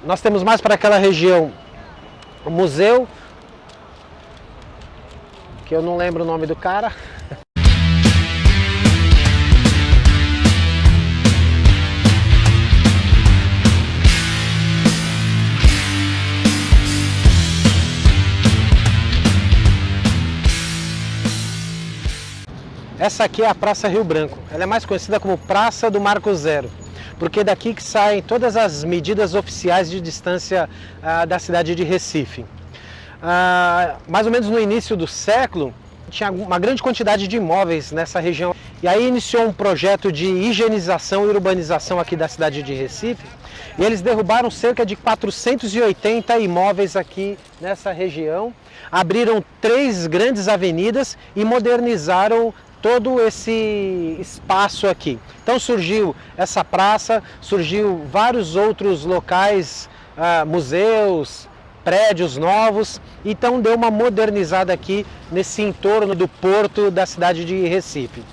Nós temos mais para aquela região o museu, que eu não lembro o nome do cara. Essa aqui é a Praça Rio Branco. Ela é mais conhecida como Praça do Marco Zero, porque é daqui que saem todas as medidas oficiais de distância da cidade de Recife. Mais ou menos no início do século, tinha uma grande quantidade de imóveis nessa região. E aí iniciou um projeto de higienização e urbanização aqui da cidade de Recife. E eles derrubaram cerca de 480 imóveis aqui nessa região. Abriram 3 grandes avenidas e modernizaram todo esse espaço aqui. Então surgiu essa praça, surgiu vários outros locais, museus, prédios novos, então deu uma modernizada aqui nesse entorno do porto da cidade de Recife.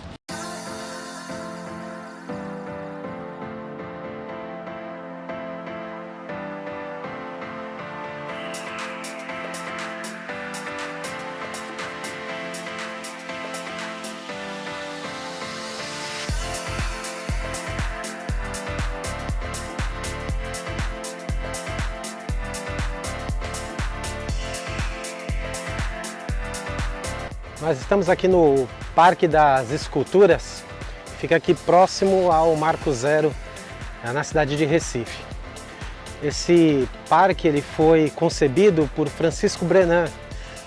Nós estamos aqui no Parque das Esculturas, fica aqui próximo ao Marco Zero, na cidade de Recife. Esse parque ele foi concebido por Francisco Brenan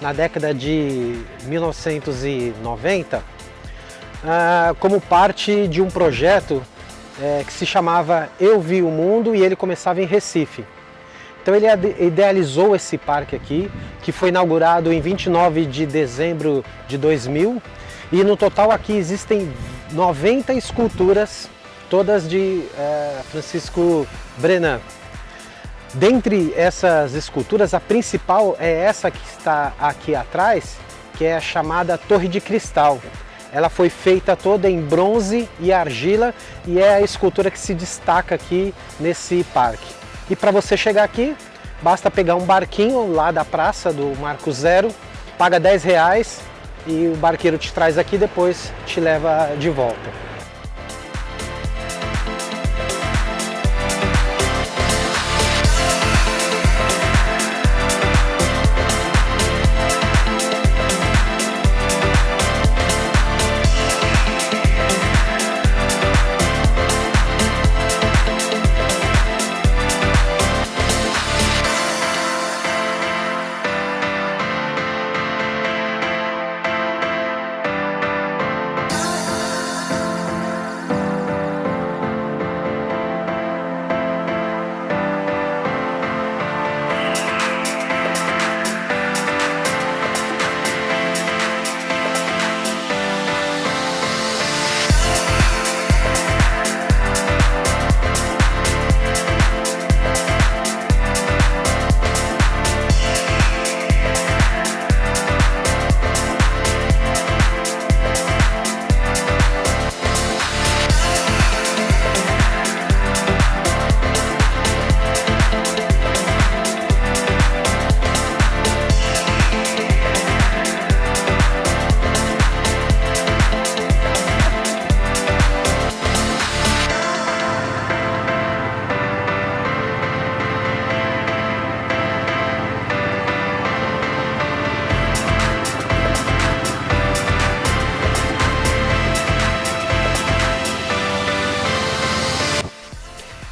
na década de 1990, como parte de um projeto que se chamava Eu Vi o Mundo, e ele começava em Recife. Então ele idealizou esse parque aqui, que foi inaugurado em 29 de dezembro de 2000, e no total aqui existem 90 esculturas, todas de Francisco Brenan. Dentre essas esculturas, a principal é essa que está aqui atrás, que é a chamada Torre de Cristal. Ela foi feita toda em bronze e argila e é a escultura que se destaca aqui nesse parque. E para você chegar aqui, basta pegar um barquinho lá da praça do Marco Zero, paga R$10 e o barqueiro te traz aqui e depois te leva de volta.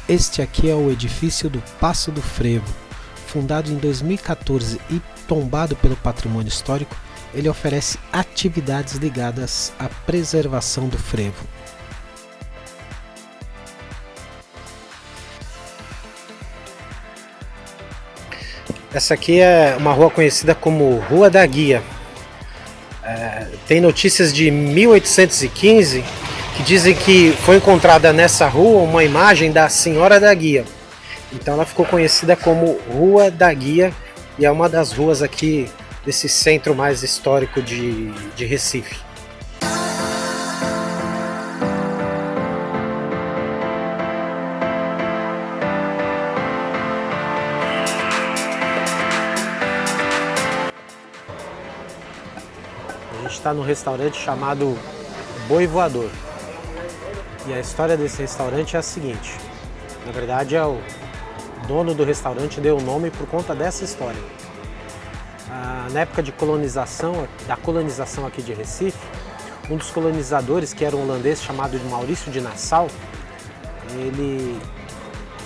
Este aqui é o edifício do Paço do Frevo. Fundado em 2014 e tombado pelo patrimônio histórico, ele oferece atividades ligadas à preservação do frevo. Essa aqui é uma rua conhecida como Rua da Guia. Tem notícias de 1815 que dizem que foi encontrada nessa rua uma imagem da Senhora da Guia. Então ela ficou conhecida como Rua da Guia e é uma das ruas aqui desse centro mais histórico de Recife. está num restaurante chamado Boi Voador. E a história desse restaurante é a seguinte: na verdade, o dono do restaurante deu o nome por conta dessa história. Na época de da colonização aqui de Recife, um dos colonizadores, que era um holandês chamado de Maurício de Nassau, ele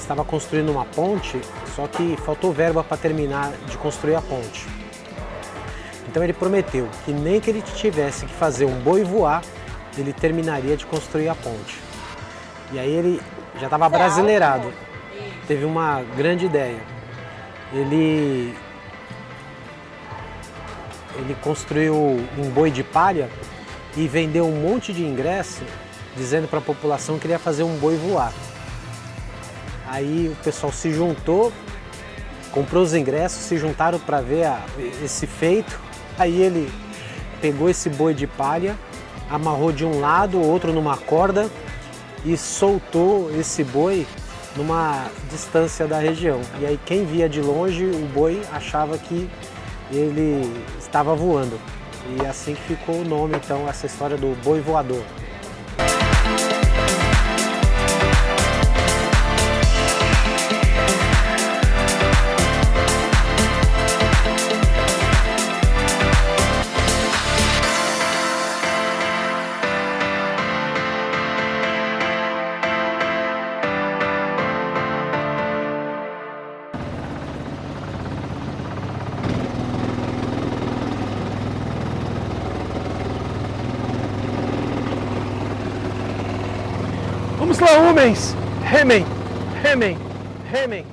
estava construindo uma ponte, só que faltou verba para terminar de construir a ponte. Então ele prometeu que nem que ele tivesse que fazer um boi voar, ele terminaria de construir a ponte. E aí ele já estava brasileirado, teve uma grande ideia. Ele construiu um boi de palha e vendeu um monte de ingresso dizendo para a população que ele ia fazer um boi voar. Aí o pessoal se juntou, comprou os ingressos, se juntaram para ver esse feito. Aí ele pegou esse boi de palha, amarrou de um lado, outro numa corda e soltou esse boi numa distância da região. E aí quem via de longe o boi achava que ele estava voando. E assim que ficou o nome, então, essa história do boi voador. Vamos lá, homens! Remem! Remem! Remem!